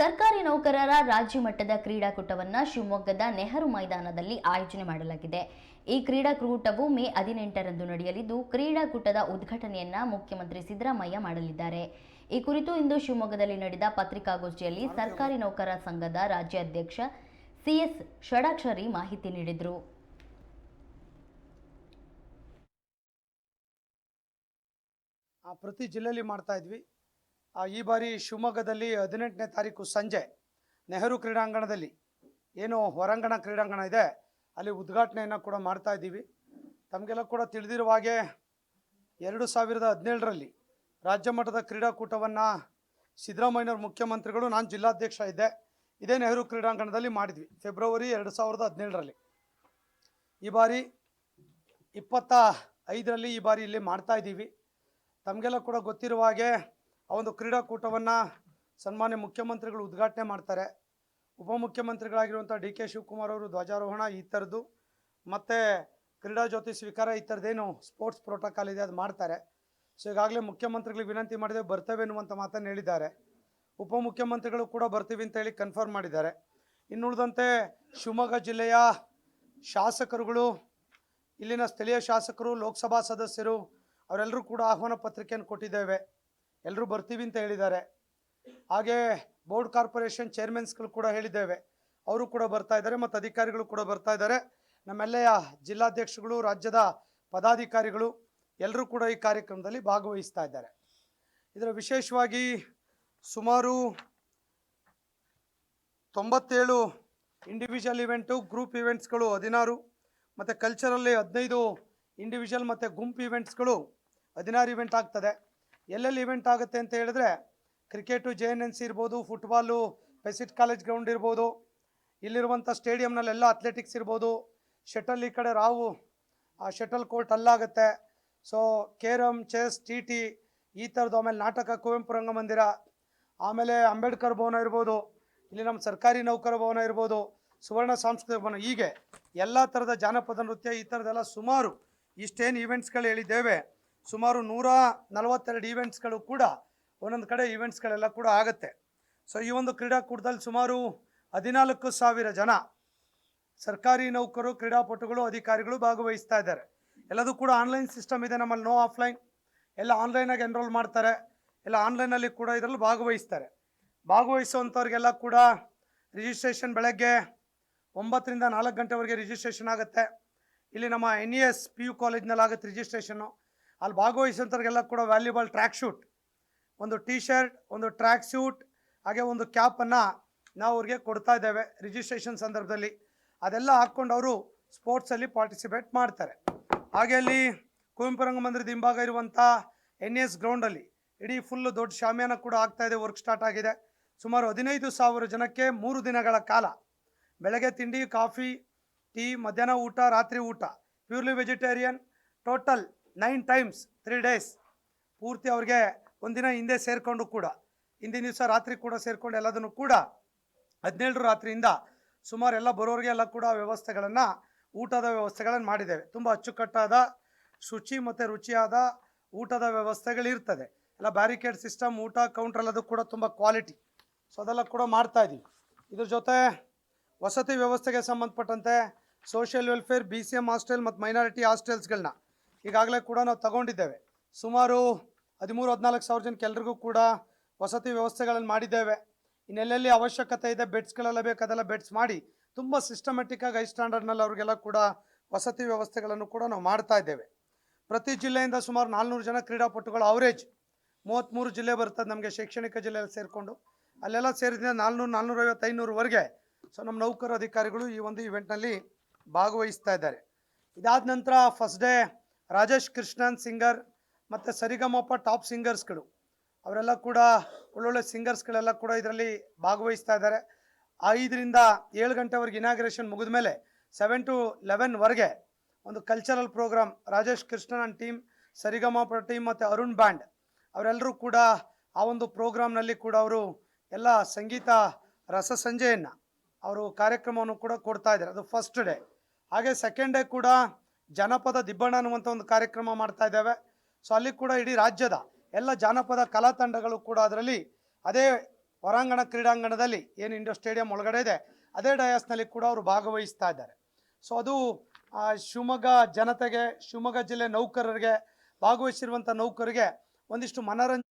ಸರ್ಕಾರಿ ನೌಕರರ ರಾಜ್ಯ ಮಟ್ಟದ ಕ್ರೀಡಾಕೂಟವನ್ನು ಶಿವಮೊಗ್ಗದ ನೆಹರು ಮೈದಾನದಲ್ಲಿ ಆಯೋಜನೆ ಮಾಡಲಾಗಿದೆ. ಈ ಕ್ರೀಡಾಕೂಟವು ಮೇ 18ರಂದು ನಡೆಯಲಿದ್ದು, ಕ್ರೀಡಾಕೂಟದ ಉದ್ಘಾಟನೆಯನ್ನ ಮುಖ್ಯಮಂತ್ರಿ ಸಿದ್ದರಾಮಯ್ಯ ಮಾಡಲಿದ್ದಾರೆ. ಈ ಕುರಿತು ಇಂದು ಶಿವಮೊಗ್ಗದಲ್ಲಿ ನಡೆದ ಪತ್ರಿಕಾಗೋಷ್ಠಿಯಲ್ಲಿ ಸರ್ಕಾರಿ ನೌಕರರ ಸಂಘದ ರಾಜ್ಯಾಧ್ಯಕ್ಷ ಸಿಎಸ್ ಷಡಾಕ್ಷರಿ ಮಾಹಿತಿ ನೀಡಿದರು. ಪ್ರತಿ ಜಿಲ್ಲೆಯಲ್ಲಿ ಮಾಡ್ತಾ ಇದ್ವಿ. ಈ ಬಾರಿ ಶಿವಮೊಗ್ಗದಲ್ಲಿ 18ನೇ ತಾರೀಕು ಸಂಜೆ ನೆಹರು ಕ್ರೀಡಾಂಗಣದಲ್ಲಿ ಏನು ಹೊರಾಂಗಣ ಕ್ರೀಡಾಂಗಣ ಇದೆ ಅಲ್ಲಿ ಉದ್ಘಾಟನೆಯನ್ನು ಕೂಡ ಮಾಡ್ತಾ ಇದ್ದೀವಿ. ತಮಗೆಲ್ಲ ಕೂಡ ತಿಳಿದಿರುವ ಹಾಗೆ 2017ರಲ್ಲಿ ರಾಜ್ಯ ಮಟ್ಟದ ಕ್ರೀಡಾಕೂಟವನ್ನು ಸಿದ್ದರಾಮಯ್ಯನವರು ಮುಖ್ಯಮಂತ್ರಿಗಳು, ನಾನು ಜಿಲ್ಲಾಧ್ಯಕ್ಷ ಇದ್ದೆ, ಇದೇ ನೆಹರು ಕ್ರೀಡಾಂಗಣದಲ್ಲಿ ಮಾಡಿದ್ವಿ ಫೆಬ್ರವರಿ 2017ರಲ್ಲಿ. ಈ ಬಾರಿ 25ರಲ್ಲಿ ಈ ಬಾರಿ ಇಲ್ಲಿ ಮಾಡ್ತಾ ಇದ್ದೀವಿ. ತಮಗೆಲ್ಲ ಕೂಡ ಗೊತ್ತಿರುವ ಹಾಗೆ ಆ ಒಂದು ಕ್ರೀಡಾಕೂಟವನ್ನು ಸನ್ಮಾನ್ಯ ಮುಖ್ಯಮಂತ್ರಿಗಳು ಉದ್ಘಾಟನೆ ಮಾಡ್ತಾರೆ. ಉಪಮುಖ್ಯಮಂತ್ರಿಗಳಾಗಿರುವಂಥ ಡಿ ಕೆ ಶಿವಕುಮಾರ್ ಅವರು ಧ್ವಜಾರೋಹಣ ಈ ಥರದ್ದು ಮತ್ತು ಕ್ರೀಡಾ ಜ್ಯೋತಿ ಸ್ವೀಕಾರ ಈ ಥರದ್ದೇನು ಸ್ಪೋರ್ಟ್ಸ್ ಪ್ರೋಟೋಕಾಲ್ ಇದೆ ಅದು ಮಾಡ್ತಾರೆ. ಸೊ ಈಗಾಗಲೇ ಮುಖ್ಯಮಂತ್ರಿಗಳಿಗೆ ವಿನಂತಿ ಮಾಡಿದೆ, ಬರ್ತೇವೆ ಎನ್ನುವಂಥ ಮಾತನ್ನು ಹೇಳಿದ್ದಾರೆ. ಉಪಮುಖ್ಯಮಂತ್ರಿಗಳು ಕೂಡ ಬರ್ತೀವಿ ಅಂತ ಹೇಳಿ ಕನ್ಫರ್ಮ್ ಮಾಡಿದ್ದಾರೆ. ಇನ್ನುಳಿದಂತೆ ಶಿವಮೊಗ್ಗ ಜಿಲ್ಲೆಯ ಶಾಸಕರುಗಳು, ಇಲ್ಲಿನ ಸ್ಥಳೀಯ ಶಾಸಕರು, ಲೋಕಸಭಾ ಸದಸ್ಯರು ಅವರೆಲ್ಲರೂ ಕೂಡ ಆಹ್ವಾನ ಪತ್ರಿಕೆಯನ್ನು ಕೊಟ್ಟಿದ್ದೇವೆ. ಎಲ್ಲರೂ ಬರ್ತೀವಿ ಅಂತ ಹೇಳಿದ್ದಾರೆ. ಹಾಗೆ ಬೋರ್ಡ್ ಕಾರ್ಪೊರೇಷನ್ ಚೇರ್ಮನ್ಸ್ಗಳು ಕೂಡ ಹೇಳಿದ್ದೇವೆ, ಅವರು ಕೂಡ ಬರ್ತಾ ಇದ್ದಾರೆ ಮತ್ತು ಅಧಿಕಾರಿಗಳು ಕೂಡ ಬರ್ತಾ ಇದ್ದಾರೆ. ನಮ್ಮೆಲ್ಲೆಯ ಜಿಲ್ಲಾಧ್ಯಕ್ಷಗಳು, ರಾಜ್ಯದ ಪದಾಧಿಕಾರಿಗಳು ಎಲ್ಲರೂ ಕೂಡ ಈ ಕಾರ್ಯಕ್ರಮದಲ್ಲಿ ಭಾಗವಹಿಸ್ತಾ ಇದ್ದಾರೆ. ಇದರ ವಿಶೇಷವಾಗಿ ಸುಮಾರು 97 ಇಂಡಿವಿಜುವಲ್ ಇವೆಂಟು, ಗ್ರೂಪ್ ಇವೆಂಟ್ಸ್ಗಳು 16 ಮತ್ತು ಕಲ್ಚರಲ್ಲಿ 15 ಇಂಡಿವಿಜುವಲ್ ಮತ್ತು ಗುಂಪು ಇವೆಂಟ್ಸ್ಗಳು 16 ಇವೆಂಟ್ ಆಗ್ತದೆ. ಎಲ್ಲೆಲ್ಲಿ ಇವೆಂಟ್ ಆಗುತ್ತೆ ಅಂತ ಹೇಳಿದ್ರೆ ಕ್ರಿಕೆಟು JNNC ಇರ್ಬೋದು, ಫುಟ್ಬಾಲು ಪೆಸಿಟ್ ಕಾಲೇಜ್ ಗ್ರೌಂಡ್ ಇರ್ಬೋದು, ಇಲ್ಲಿರುವಂಥ ಸ್ಟೇಡಿಯಂನಲ್ಲೆಲ್ಲ ಅಥ್ಲೆಟಿಕ್ಸ್ ಇರ್ಬೋದು, ಶಟಲ್ ಈ ಕಡೆ ರಾವು ಆ ಶಟಲ್ ಕೋರ್ಟ್ ಅಲ್ಲಾಗುತ್ತೆ. ಸೊ ಕೇರಮ್, ಚೆಸ್, TT ಈ ಥರದ್ದು, ಆಮೇಲೆ ನಾಟಕ ಕುವೆಂಪು ರಂಗಮಂದಿರ, ಆಮೇಲೆ ಅಂಬೇಡ್ಕರ್ ಭವನ ಇರ್ಬೋದು, ಇಲ್ಲಿ ನಮ್ಮ ಸರ್ಕಾರಿ ನೌಕರ ಭವನ ಇರ್ಬೋದು, ಸುವರ್ಣ ಸಾಂಸ್ಕೃತಿಕ ಭವನ, ಹೀಗೆ ಎಲ್ಲ ಥರದ ಜಾನಪದ ನೃತ್ಯ ಈ ಥರದ್ದೆಲ್ಲ ಸುಮಾರು ಇಷ್ಟೇನು ಈವೆಂಟ್ಸ್ಗಳು ಹೇಳಿದ್ದೇವೆ, ಸುಮಾರು 142 ಈವೆಂಟ್ಸ್ಗಳು ಕೂಡ ಒಂದೊಂದು ಕಡೆ ಈವೆಂಟ್ಸ್ಗಳೆಲ್ಲ ಕೂಡ ಆಗುತ್ತೆ. ಸೊ ಈ ಒಂದು ಕ್ರೀಡಾಕೂಟದಲ್ಲಿ ಸುಮಾರು 14,000 ಜನ ಸರ್ಕಾರಿ ನೌಕರು, ಕ್ರೀಡಾಪಟುಗಳು, ಅಧಿಕಾರಿಗಳು ಭಾಗವಹಿಸ್ತಾ ಇದ್ದಾರೆ. ಎಲ್ಲದೂ ಕೂಡ ಆನ್ಲೈನ್ ಸಿಸ್ಟಮ್ ಇದೆ ನಮ್ಮಲ್ಲಿ, ನೋ ಆಫ್ಲೈನ್, ಎಲ್ಲ ಆನ್ಲೈನಾಗಿ ಎನ್ರೋಲ್ ಮಾಡ್ತಾರೆ, ಎಲ್ಲ ಆನ್ಲೈನಲ್ಲಿ ಕೂಡ ಇದರಲ್ಲಿ ಭಾಗವಹಿಸ್ತಾರೆ. ಭಾಗವಹಿಸುವಂಥವ್ರಿಗೆಲ್ಲ ಕೂಡ ರಿಜಿಸ್ಟ್ರೇಷನ್ ಬೆಳಗ್ಗೆ 9ರಿಂದ 4 ಗಂಟೆವರೆಗೆ ರಿಜಿಸ್ಟ್ರೇಷನ್ ಆಗುತ್ತೆ. ಇಲ್ಲಿ ನಮ್ಮ NES PU ಕಾಲೇಜ್ನಲ್ಲಿ ಆಗುತ್ತೆ ರಿಜಿಸ್ಟ್ರೇಷನ್ನು. ಅಲ್ಲಿ ಭಾಗವಹಿಸುವಂಥವ್ರಿಗೆಲ್ಲ ಕೂಡ ವ್ಯಾಲ್ಯೂಬಲ್ ಟ್ರ್ಯಾಕ್ ಶೂಟ್, ಒಂದು T-ಶರ್ಟ್, ಒಂದು ಟ್ರ್ಯಾಕ್ ಸೂಟ್, ಹಾಗೆ ಒಂದು ಕ್ಯಾಪನ್ನು ನಾವು ಅವ್ರಿಗೆ ಕೊಡ್ತಾ ಇದ್ದೇವೆ ರಿಜಿಸ್ಟ್ರೇಷನ್ ಸಂದರ್ಭದಲ್ಲಿ. ಅದೆಲ್ಲ ಹಾಕ್ಕೊಂಡು ಅವರು ಸ್ಪೋರ್ಟ್ಸಲ್ಲಿ ಪಾರ್ಟಿಸಿಪೇಟ್ ಮಾಡ್ತಾರೆ. ಹಾಗೆ ಅಲ್ಲಿ ಕುವೆಂಪು ರಂಗಮಂದಿರದ ಹಿಂಭಾಗ ಇರುವಂಥ NES ಗ್ರೌಂಡಲ್ಲಿ ಇಡೀ ಫುಲ್ಲು ದೊಡ್ಡ ಶಾಮಿಯಾನ ಕೂಡ ಆಗ್ತಾಯಿದೆ, ವರ್ಕ್ ಸ್ಟಾರ್ಟ್ ಆಗಿದೆ. ಸುಮಾರು 15,000 ಜನಕ್ಕೆ 3 ದಿನಗಳ ಕಾಲ ಬೆಳಗ್ಗೆ ತಿಂಡಿ, ಕಾಫಿ, ಟೀ, ಮಧ್ಯಾಹ್ನ ಊಟ, ರಾತ್ರಿ ಊಟ, purely vegetarian, total 9 times 3 days ಪೂರ್ತಿ ಅವ್ರಿಗೆ ಒಂದಿನ ಹಿಂದೆ ಸೇರಿಕೊಂಡು ಕೂಡ ಹಿಂದಿನ ದಿವಸ ರಾತ್ರಿ ಕೂಡ ಸೇರಿಕೊಂಡು ಎಲ್ಲದನ್ನು ಕೂಡ 17 ರಾತ್ರಿಯಿಂದ ಸುಮಾರು ಎಲ್ಲ ಬರೋರಿಗೆ ಎಲ್ಲ ಕೂಡ ವ್ಯವಸ್ಥೆಗಳನ್ನು, ಊಟದ ವ್ಯವಸ್ಥೆಗಳನ್ನು ಮಾಡಿದ್ದೇವೆ. ತುಂಬ ಅಚ್ಚುಕಟ್ಟಾದ, ಶುಚಿ ಮತ್ತು ರುಚಿಯಾದ ಊಟದ ವ್ಯವಸ್ಥೆಗಳಿರ್ತದೆ. ಎಲ್ಲ ಬ್ಯಾರಿಕೇಡ್ ಸಿಸ್ಟಮ್, ಊಟ ಕೌಂಟ್ರ್ ಎಲ್ಲದು ಕೂಡ ತುಂಬ ಕ್ವಾಲಿಟಿ. ಸೊ ಅದೆಲ್ಲ ಕೂಡ ಮಾಡ್ತಾ ಇದ್ದೀವಿ. ಇದ್ರ ಜೊತೆ ವಸತಿ ವ್ಯವಸ್ಥೆಗೆ ಸಂಬಂಧಪಟ್ಟಂತೆ ಸೋಷಿಯಲ್ ವೆಲ್ಫೇರ್, BCM ಹಾಸ್ಟೆಲ್ ಮತ್ತು ಮೈನಾರಿಟಿ ಹಾಸ್ಟೆಲ್ಸ್ಗಳನ್ನ ಈಗಾಗಲೇ ಕೂಡ ನಾವು ತಗೊಂಡಿದ್ದೇವೆ. ಸುಮಾರು 13-14 ಸಾವಿರ ಜನಕ್ಕೆ ಎಲ್ರಿಗೂ ಕೂಡ ವಸತಿ ವ್ಯವಸ್ಥೆಗಳನ್ನು ಮಾಡಿದ್ದೇವೆ. ಇನ್ನೆಲ್ಲೆಲ್ಲಿ ಅವಶ್ಯಕತೆ ಇದೆ, ಬೆಡ್ಸ್ಗಳೆಲ್ಲ ಬೇಕು ಅದೆಲ್ಲ ಬೆಡ್ಸ್ ಮಾಡಿ ತುಂಬ ಸಿಸ್ಟಮೆಟಿಕ್ಕಾಗಿ ಹೈ ಸ್ಟ್ಯಾಂಡರ್ಡ್ನಲ್ಲಿ ಅವ್ರಿಗೆಲ್ಲ ಕೂಡ ವಸತಿ ವ್ಯವಸ್ಥೆಗಳನ್ನು ಕೂಡ ನಾವು ಮಾಡ್ತಾ ಇದ್ದೇವೆ. ಪ್ರತಿ ಜಿಲ್ಲೆಯಿಂದ ಸುಮಾರು 400 ಜನ ಕ್ರೀಡಾಪಟುಗಳು, ಅವರೇಜ್ 33 ಜಿಲ್ಲೆ ಬರ್ತದೆ ನಮಗೆ ಶೈಕ್ಷಣಿಕ ಜಿಲ್ಲೆಯಲ್ಲಿ ಸೇರಿಕೊಂಡು, ಅಲ್ಲೆಲ್ಲ ಸೇರಿದ 400, 450, 500ವರೆಗೆ ಸೊ ನಮ್ಮ ನೌಕರ ಅಧಿಕಾರಿಗಳು ಈ ಒಂದು ಇವೆಂಟ್ನಲ್ಲಿ ಭಾಗವಹಿಸ್ತಾ ಇದ್ದಾರೆ. ಇದಾದ ನಂತರ first day Rajesh Krishnan singer ಮತ್ತು ಸರಿಗಮಪ ಟಾಪ್ ಸಿಂಗರ್ಸ್ಗಳು ಅವರೆಲ್ಲ ಕೂಡ ಒಳ್ಳೊಳ್ಳೆ ಸಿಂಗರ್ಸ್ಗಳೆಲ್ಲ ಕೂಡ ಇದರಲ್ಲಿ ಭಾಗವಹಿಸ್ತಾ ಇದ್ದಾರೆ. 5ರಿಂದ 7 ಗಂಟೆವರೆಗೆ ಇನಾಗ್ರೇಷನ್ ಮುಗಿದ ಮೇಲೆ 7 to 11ವರೆಗೆ ಒಂದು cultural program, Rajesh Krishnan team, Sarigamapa team ಮತ್ತು ಅರುಣ್ ಬ್ಯಾಂಡ್ ಅವರೆಲ್ಲರೂ ಕೂಡ ಆ ಒಂದು ಪ್ರೋಗ್ರಾಮ್ನಲ್ಲಿ ಕೂಡ ಅವರು ಎಲ್ಲ ಸಂಗೀತ ರಸಸಂಜೆಯನ್ನು ಅವರು ಕಾರ್ಯಕ್ರಮವನ್ನು ಕೂಡ ಕೊಡ್ತಾ ಇದ್ದಾರೆ. ಅದು ಫಸ್ಟ್ ಡೇ. ಹಾಗೆ ಸೆಕೆಂಡ್ ಡೇ ಕೂಡ ಜನಪದ ದಿಬ್ಬಣ ಅನ್ನುವಂಥ ಒಂದು ಕಾರ್ಯಕ್ರಮ ಮಾಡ್ತಾ ಇದ್ದೇವೆ. ಸೊ ಅಲ್ಲಿ ಕೂಡ ಇಡೀ ರಾಜ್ಯದ ಎಲ್ಲ ಜಾನಪದ ಕಲಾ ತಂಡಗಳು ಕೂಡ ಅದರಲ್ಲಿ ಅದೇ ಹೊರಾಂಗಣ ಕ್ರೀಡಾಂಗಣದಲ್ಲಿ ಏನು ಇಂಡೋರ್ ಸ್ಟೇಡಿಯಂ ಒಳಗಡೆ ಇದೆ ಅದೇ ಡಯಾಸ್ನಲ್ಲಿ ಕೂಡ ಅವರು ಭಾಗವಹಿಸ್ತಾ ಇದ್ದಾರೆ. ಸೊ ಅದು ಶಿವಮೊಗ್ಗ ಜನತೆಗೆ, ಶಿವಮೊಗ್ಗ ಜಿಲ್ಲೆ ನೌಕರರಿಗೆ, ಭಾಗವಹಿಸಿರುವಂಥ ನೌಕರರಿಗೆ ಒಂದಿಷ್ಟು ಮನರಂಜನೆ